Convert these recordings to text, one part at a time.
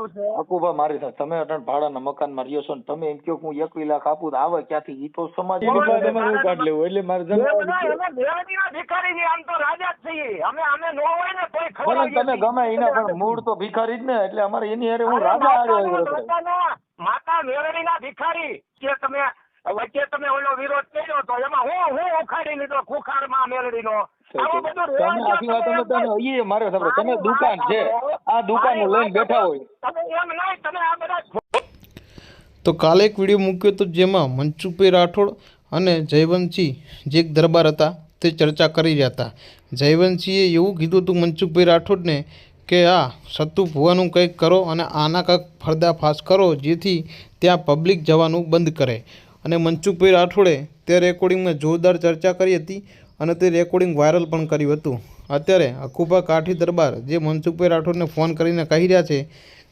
પડ્યું છે હકુભા મારી સાથે તમે અટણ ભાડાના મકાનમાં રહ્યો છો ને તમે એમ કહો હું 21 લાખ આપું તો આવે ક્યાંથી? ઈ તો સમાજ તમારું કાઢ લેવું એટલે મારે ભિખારી આમ તો રાજા જ છીએ અમે નો હોય ને કોઈ તમે ગમે એના પણ મૂળ તો ભિખારી જ ને એટલે અમારે એની હારે હું રાજા માતા મેળવીના ભિખારી કે તમે વચ્ચે તમે ઓલો વિરોધ કર્યો તો એમાં હું ઉખાડી લીધો ખુખારમાં મેળવીનો તમે દુકાન છે આ દુકાન લઈને બેઠા હોય તો કાલે એક વિડીયો મૂક્યો હતો જેમાં મનસુખભાઈ રાઠોડ અને જયવંતસિંહ જે એક દરબાર હતા તે ચર્ચા કરી રહ્યા હતા. જયવંતસિંહે એવું કીધું હતું મનસુખભાઈ રાઠોડને કે આ સત્તુ ભુવાનું કંઈક કરો અને આના કંઈક પર્દાફાશ કરો જેથી ત્યાં પબ્લિક જવાનું બંધ કરે. અને મનસુખભાઈ રાઠોડે તે રેકોર્ડિંગમાં જોરદાર ચર્ચા કરી હતી અને તે રેકોર્ડિંગ વાયરલ પણ કર્યું હતું. અત્યારે હકુભા કાઠી દરબાર જે મનસુખભાઈ રાઠોડને ફોન કરીને કહી રહ્યા છે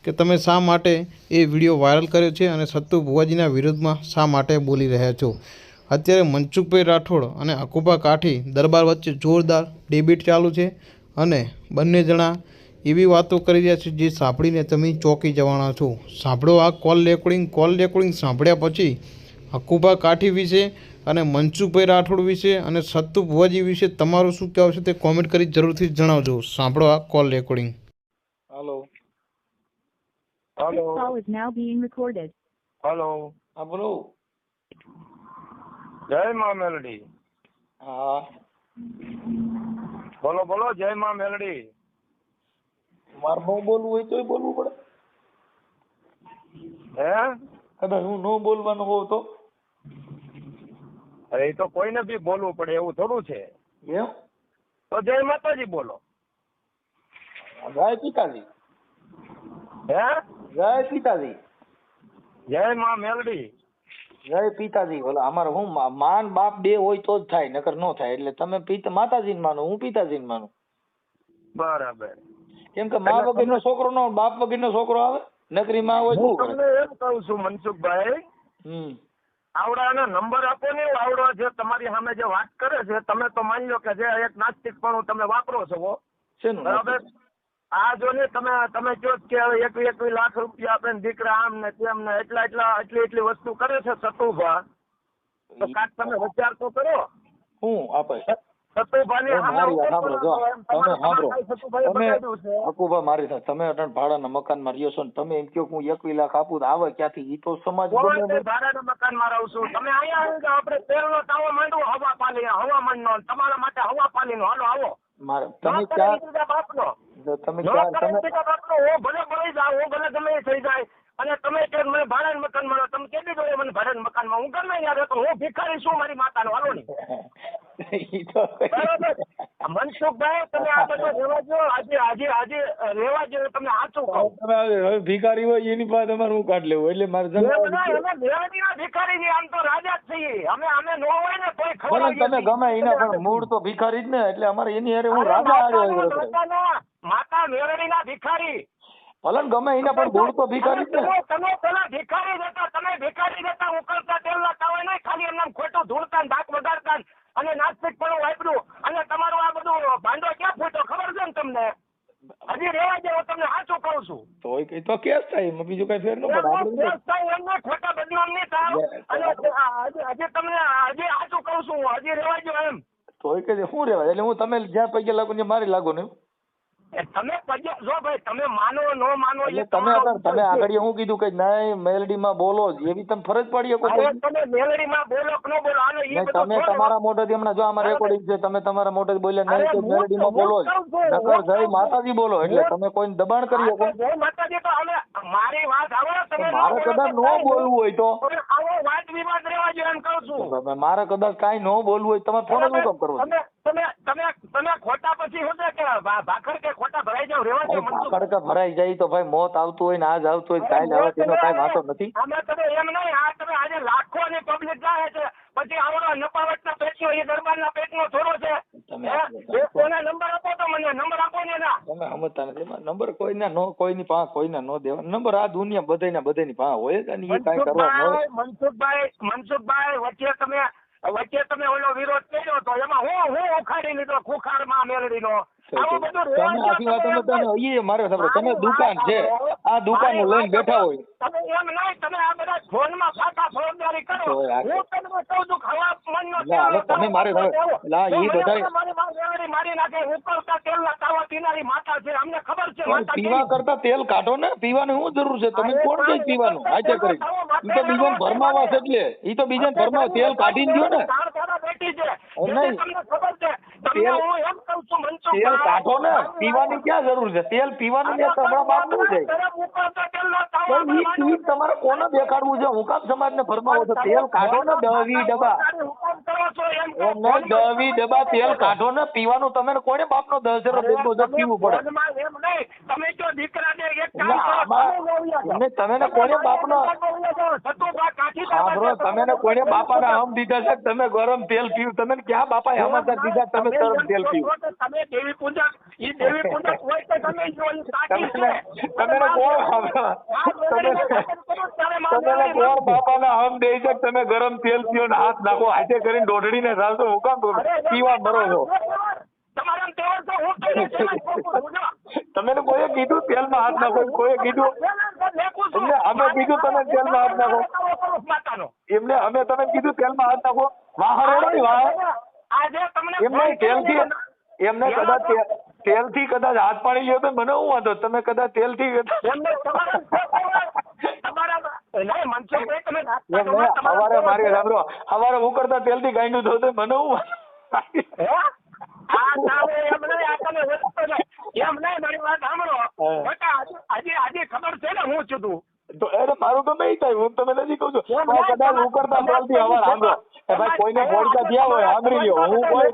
કે તમે શા માટે એ વિડીયો વાયરલ કર્યો છે અને સત્તુ ભુવાજીના વિરોધમાં શા માટે બોલી રહ્યા છો. અત્યારે મનસુખભાઈ રાઠોડ અને હકુભા કાઠી દરબાર વચ્ચે જોરદાર ડિબેટ ચાલુ છે અને બંને જણા એવી વાતો કરી રહ્યા છે જે સાંભળીને તમે ચોંકી જવાના છો. સાંભળો આ કોલ રેકોર્ડિંગ સાંભળ્યા પછી હકુભા કાઠી વિશે અને મનસુખભાઈ રાઠોડ વિશે અને સત્તુ ભુવાજી વિશે તમારું શું કહેવું છે તે કોમેન્ટ કરી જરૂરથી જણાવજો. સાંભળો આ call recording. Hello hello hello હા બોલો. જય માં મેલડી. હા બોલો બોલો જય માં મેલડી. મારે ન બોલવું હોય તોય બોલવું પડે હે કદાચ હું ન બોલવાનું હોઉં તો? અરે એ તો કોઈને બી બોલવું પડે એવું થોડું છે. એમ તો જય માતાજી બોલો. જય પિતાજી. હે જય પિતાજી. જય માં મેલડી. જય પિતાજી. બોલો અમારે હું માન બાપ બે હોય તો જ થાય નકર ન થાય. એટલે તમે માતાજીને માનો હું પિતાજીને માનું. બરાબર. કેમ કે મા વગરનો છોકરો નો બાપ વગરનો છોકરો આવે નકરી માં હોય હું તમને એમ કહું છું મનસુખભાઈ આવડાનો નંબર આપો ને. આવડો જે તમારી સામે જે વાત કરે છે તમે તો માની લો કે જે એક નાસ્તિકપણું તમે વાપરો છો બરાબર. આ જો ને તમે કહો કે 21 લાખ રૂપિયા આપે દીકરા આમ ને તેમ ને એટલી વસ્તુ કરે છે સતુભા તો કાક તમે વિચાર તો કરો. હું આપે હકુભા મારી સાથે તમે અટણ ભાડાના મકાનમાં રહ્યો છો ને તમે એમ કહો હું 21 લાખ આપું તો આવે ક્યાંથી? ઈ તો સમાજ ભાડાના મકાનમાં રહું છું. તમે અહીંયા આવી જાઓ આપણે તેલનો તાવો માંડવો હવામાન નો તમારા માટે હવા પાણી નો હાલો આવો. તમે બાપનો ભલે ભલે જાઓ હું ભલે ગમે થઈ જાય અને તમે મને ભાડાના મકાનમાં તમે કેટલી જોડે મને ભાડાના મકાનમાં હું ગમે યાદ હતો હું ભિખારી છું મારી માતાનો હાલો ને. મનસુખભાઈ તમે આ બધું રેવા જો આજે રેવા જો તમને સાચું કહું. તમે ભિખારી હોય એની પાસે તમારે હું કાઢ લેવું એટલે મારે ભિખારી આમ તો રાજા જ છીએ અમે નો હોય ને કોઈ ખબર તમે ગમે એના પણ મૂળ તો ભિખારી જ ને એટલે અમારે એની હારે હું રાજા માતા મેળવીના ભિખારી ભલે ગમે એના પણ મૂળ તો ભિખારી જ ને. તમે પેલા ભિખારી જતા ઉકળતા તેલના તાવા નહીં ખાલી એમને ખોટું ધૂળતા ધાક વગાડતા અને નાસ્તિક પણ વાપર્યું અને તમારું આ બધું ભાંડો ક્યાં ફૂટ્યો ખબર છે ને તમને? હજી રેવા જેવો તમને સાચું કહું છું. તો કેસ થાય એમાં બીજું કઈ ફેર ન પડે. એમને ખોટા બદનામ નહીં થાવ અને હજી તમને હજી સાચું કહું છું હજી રેવા જેવો એમ. તોય કે શું રેવાય એટલે હું તમે જ્યાં પૈકી લાગુ ને મારી લાગુ ને તમે જો ભાઈ તમે માનો ન માનો તમે આગળ હું કીધું કે નહીં મેલડીમાં બોલો એવી તમે ફરજ પડી શકો. તમે મેલડીમાં બોલો કે ન બોલો તમે તમારા મોઢેથી હમણાં જો આમાં રેકોર્ડિંગ છે તમે તમારા મોઢેથી બોલ્યા નહીં તો મેલડીમાં બોલો જ નકર જય માતાજી બોલો એટલે તમે કોઈને દબાણ કરી શકો. જય માતાજી તો હવે મારી વાત આવડે તમે મારે કદાચ ન બોલવું હોય તો આવો વાત વિવાદ રહેવા જોઈએ એમ કહું છું. મારે કદાચ કાંઈ ન બોલવું હોય તમારે ફોન શું કામ કરવો? તમે ખોટા પછી શું છે કે ભાખર કે ખોટા ભરાઈ જાવ રેવા દો. ભાખર કે ભરાઈ જાય તો ભાઈ મોત આવતું હોય ને આજ આવતું હોય કાલ આવે તેનો કાંઈ વાંધો નથી. આમાં તમે એમ નહીં આ તમે આજે લાખો ની પબ્લિક જાય છે પછી આવડો નપાવટના પેટનો એ દરબારના પેટનો થોડો છે. કોને નંબર આપો તો મને નંબર આપો ને ના તમે સમજતા નથી. નંબર કોઈની પાસે કોઈને ન દેવા નંબર આ દુનિયા બધાની પાસે હોય જ અને એ કાંઈ કરવા મનસુખભાઈ વચ્ચે તમે ઓલો વિરોધ કર્યો તો એમાં હું ઉખાડી લીધો ખુખારમાં મેલડીનો આવું બધું તમે આખી વાત અમે તને ઈ મારે સાંભળો, તમે દુકાન છે, આ દુકાન લઈને બેઠા હોય. તમે એમ નહીં, તમે આ બધા ફોનમાં પાકા ફોજદારી કરો. હું તમને કહું છું ખવા મનનો હવે તમે મારે લા ઈ બધા મારી નાખે. ઉકળતા તેલના તાવા પીનારી માતા છે, અમને ખબર છે. પીવા કરતા તેલ કાઢો ને, પીવાની શું જરૂર છે? તમે કોણ કઈ પીવાનું આજે કરી? ઈ તો બીજાને ભરમાવા છે, એટલે ઈ તો બીજાને ભરમાવા તેલ કાઢીને દો ને. બેટી છે નહીં તમને ખબર છે. તમને હું એમ કહું છું મનસુખ, તેલ કાઢો ને, પીવાની ક્યાં જરૂર છે? તેલ પીવાનું ને તમારા બાપ નું છે. ઈ તમારે કોને દેખાડવું છે? હું કામ સમાજને ફરમાવો છો? તેલ કાઢો ને, 10-20 ડબ્બા એમ નહીં, 10-20 ડબ્બા તેલ કાઢો ને, પીવાનું તમે કોને બાપનો 10,000 પીવું પડે? તમે જો દીકરાને એક તમે ને કોને બાપનો સાંભળો, તમે ને કોને બાપાના હમ દીધા છે? તમે ગરમ તેલ પીવું, તમે ક્યાં બાપા સમાચાર દીધા? તમે ગરમ તેલ પીવું. તમે દેવી પૂજક, ઈ દેવી પૂજક હોય તો તમે જો તમે કોણ બાપાના હમ દે છે? તમે ગરમ તેલ પીઓ ને હાથ નાખો, હાથે કરીને દોઢડીને ચાલતો હું કામ પીવા મરો છો? તમે કોઈએ કીધું તેલમાં હાથ નાખો? કોઈએ કીધું? અમે કીધું તમે તેલમાં હાથ નાખો? એમને અમે તમે કીધું તેલમાં હાથ નાખો? વાહર એમને તેલથી એમને કદાચ તેલથી કદાચ હાથ પાડી લ્યો તો મને શું વાંધો? તમે કદાચ તેલથી સવારે મારી સાંભળો, સવારે હું કરતા તેલથી ગાંડું થયું તો મને શું? મારું તો નહીં થાય, હું તમે નથી કહું છું. કદાચ હું કરતા તેલથી સવાર સાંભળો ભાઈ, કોઈને ભોડકા થયા હોય સાંભળી લ્યો, હું કોઈ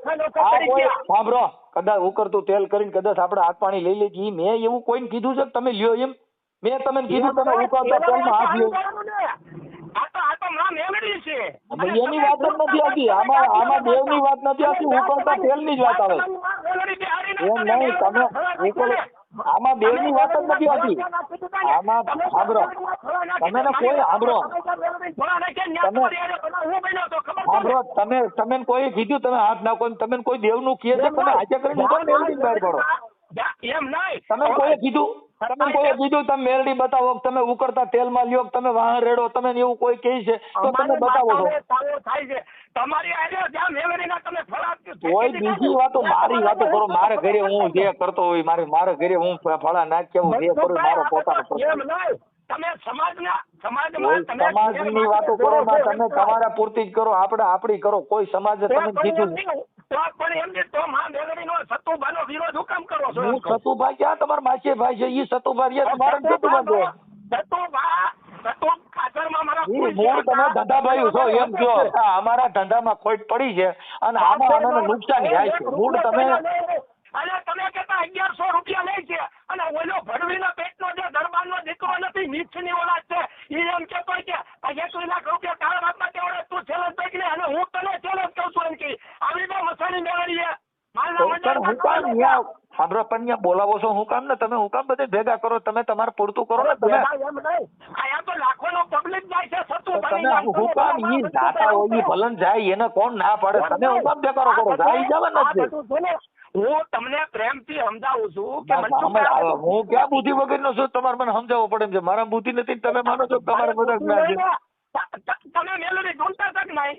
સાંભળો, કદાચ ઉકળતું તેલ કરીને કદાચ આપણે હાથ પાણી લઈ લેજે, મેં એવું કોઈને કીધું છે તમે લ્યો એમ? મેં તમને કીધું તમે ઉકળતા તેલમાં હાથ લ્યો? એની વાત જ નથી આવતી, આમાં દેવની વાત નથી આવતી, ઉકળતા તેલની જ વાત આવે. એમ નહીં, તમે આમાં દેવની વાત જ નથી આવતી. આમાં સાંભળો, તમે ને કોઈ સાંભળો, તમે કોઈ કીધું તમે હાથ નાખો, તમે કોઈ દેવનું કહે છે? તમે આજે કરીને તેલની બહાર પડો. તમે કોઈએ કીધું? તમે કોઈએ કીધું તમે મેલડી બતાવો, તમે ઉકળતા તેલમાં લ્યો, તમે વાહન રેડો, તમે એવું કોઈ કહે છે તો તમે બતાવો છો? કોઈ બીજી વાતો, મારી વાતો કરો. મારે ઘરે હું જે કરતો હોય, મારે ઘરે હું ફળા નાખ્યા હું જે કરું, મારો પોતાનો સમાજની વાતો કરો ના, તમે તમારા પૂરતી જ કરો, આપણે આપણી કરો. કોઈ સમાજ તમે કીધું હું સતુભાઈ ક્યાં તમારા માસી ભાઈ છે? ઈ સતુભાઈ તમારે મૂળ તમે ધંધાભાઈ છો એમ કહો. અમારા ધંધામાં ખોટ પડી છે અને આમાં અમને નુકસાન જાય છે. મૂળ તમે તમે કેતા 1100 રૂપિયા લે છે અને ઓલો ભડવીના પેટનો જે દરબારનો દીકરો નથી, મીઠની ઓલાદ છે, ઈ એમ કેતો કે 21 લાખ રૂપિયા તારા બાપમાં કેવડે તું ચેલેન્જ કરી લે, અને હું તને ચેલેન્જ કરું છું એમ કે આવી તો મસાણી મેળવીએ સાંભળો પણ ત્યાં બોલાવો છો હું કામ ને? તમે હું કામ બધે ભેગા કરો? તમે તમારે પૂરતું કરો ને. તમે તો લાખોનો પબ્લિક જાય છે, તમે હું કામ ઈ જાતા હોય ભલન જાય, એને કોણ ના પાડે? તમે હું કામ ભેગા કરો? જાય જવાના જ છે. હું તમને પ્રેમથી સમજાવું છું કે હું ક્યાં બુદ્ધિ વગરનો છું? તમારે મને સમજાવવું પડે છે. મારા બુદ્ધિ નથી, તમે માનો છો તમારે બધા જ્ઞાન છે. તમે મેલોડી ઢૂંઢતા તક નહીં.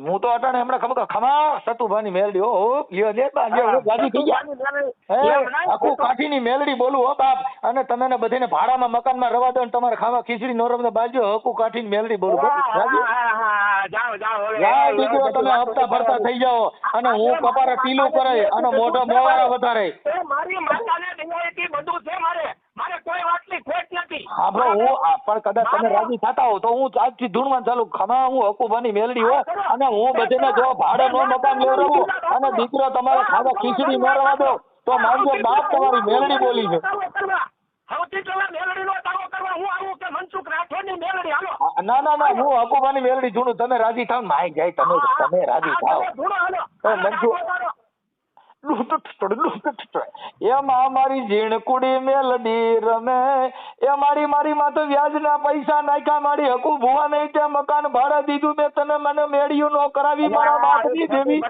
હું તો અટાણે હમણાં ખબર ખમા સતુભાની મેલડી હો લ્યો લે ગાડી થઈ ગયા આખું કાઠીની મેલડી બોલું હો બાપ. અને તમે ને બધીને ભાડામાં મકાનમાં રવા દો ને તમારે ખાવા ખીચડી નોરમ બાજુ હકુ કાઠીની મેલડી બોલું. દીકરો તમે હપ્તા ભરતા થઈ જાઓ અને હું કપારે ટીલું કરે અને મોઢો મોવારા વધારે. મારી માતાને દિવાળીથી બધું છે, મારે કોઈ વાતની ખોટ નથી. હા બ્રો, હું પણ કદાચ તમે રાજી થતા હો તો હું આજથી ધૂણવા ચાલુ ખમા હું હકુભાની મેલડી હો અને હું બધીને જો ભાડે નો મકાન લેવડાવું અને દીકરો તમારે ખાવા ખીચડી મેળવવા દો તો માનજો બાપ તમારી મેલડી બોલી છે. ના ના ના, હું હકુભાની મેલડી ધૂણું. તમે રાજી થાવ ને માઈ જાય, તમે રાજી થાવ. મનસુખ એમાં મારી ઝીણકુડી મેલડી રમે, એ મારી માં તો વ્યાજના પૈસા નાખ્યા, મારી હકુ ભુવા નહીં તે મકાન ભાડે દીધું મેં તને, મને મેળ્યું નો કરાવી મારા બાપની દેવી.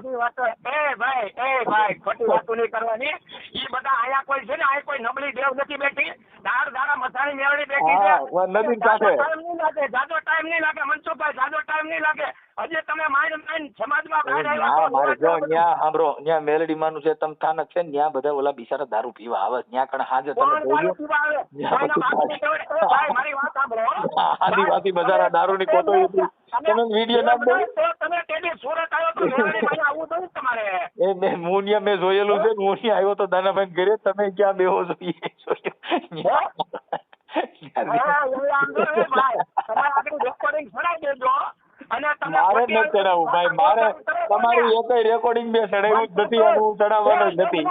ભાઈ ખોટી વાતો નહીં કરવાની. ઈ બધા આયા કોઈ છે ને, આ કોઈ નબળી દેવ નથી બેઠી, દાડા મસાણી મેળવી બેઠી છે. નદીન કાંઠે જાજો ટાઈમ નહીં લાગે મનસુખભાઈ, જાજો ટાઈમ નહીં લાગે. હજી તમે માઇન્ડ સમાજમાં સાંભળો, ત્યાં મેલડી માનું છે તમ સ્થાનક છે ને, ત્યાં બધા ઓલા બિચારા દારૂ પીવા આવે, ત્યાં કણ હાજર તમે આદિવાસી બજારા દારૂ ની કોટો તમે વિડીયો નાખ દો. હું મેં જોયેલું છે, હું આવ્યો તો દાનાભાઈ ઘરે, તમે ક્યાં બેહો છો મારે ન ચડાવવું ભાઈ, મારે તમારી એક રેકોર્ડિંગ બે ચડાવ્યું જ નથી અને હું ચડાવવાનો જ નથી.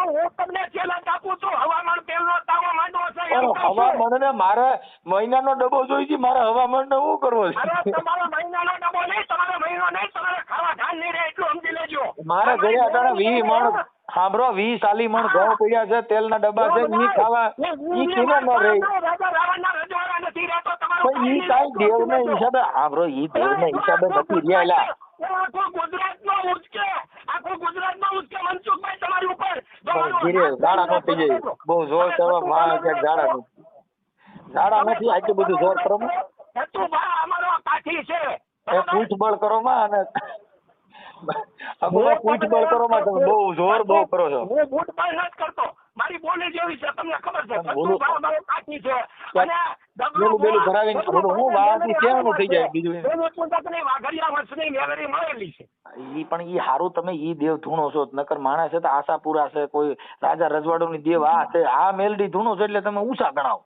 હવામાન ને મારે મહિનાનો ડબ્બો જોઈ છે, મારે હવામાન ને શું કરવો છે? મારા ઘરે અટાણે 20 મણ સાંભળો 20 40 મણ ઘઉં પડ્યા છે, તેલના ડબ્બા છે, ઈ ખાવા ઈ કેને ન રહી. ઈ કાઈ દેવના હિસાબે સાંભળો, ઈ દેવના હિસાબે નથી રહ્યા. ઝાડા નો થઈ જાય, બહુ જોર કરવા માં ઝાડા નથી, આટલું બધું જોર કરો પૂછબળ કરો માં, અને પૂછબળ કરો માં તમે બહુ જોર બહુ કરો છો. હું પૂછબળ નથી કરતો, મારી બોલી જેવી છે, તમને ખબર છે. કાઠી છે અને બેલું ભરાવીને હું વાળાથી કેવાનું થઈ જાય બીજું. ઈ પણ ઈ હારું તમે ઈ દેવ ધૂણો છો, નકર માણસ છે તો આશાપુરા છે, કોઈ રાજા રજવાડું ની દેવ આ છે, આ મેલડી ધૂણો છો એટલે તમે ઊંચા ગણાવો.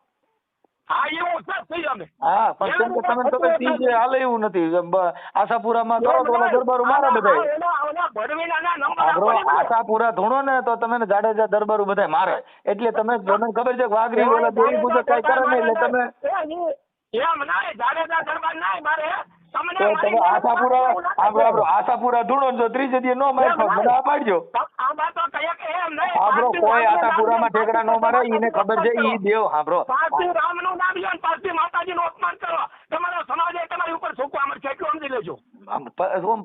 હા પણ કેમ કે તમે હાલે એવું નથી. આશાપુરામાં કરો તો દરબારો મારા બધા. આશાપુરા ધૂણો ને તો તમે જાડેજા દરબારો બધા મારે, એટલે તમે તમને ખબર છે વાઘરી ઓલા દેવી પૂજક કઈ કરે નહીં એટલે તમે આશાપુરા ધૂણો છો, ત્રીજે દી નો મારે મને પાડજો. સાંભળો, કોઈ આશાપુરામાં ઠેકડા નો મારે, ઈને ખબર છે ઈ દેવ. સાંભળો,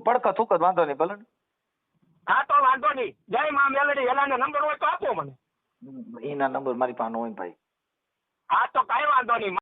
પડક થૂક વાંધો નહીં ભલે. હા તો વાંધો નહીં. જય માં મેલડી, એના નંબર હોય તો આપો મને. એના નંબર મારી પાસે હોય ભાઈ. હા તો કઈ વાંધો નહીં.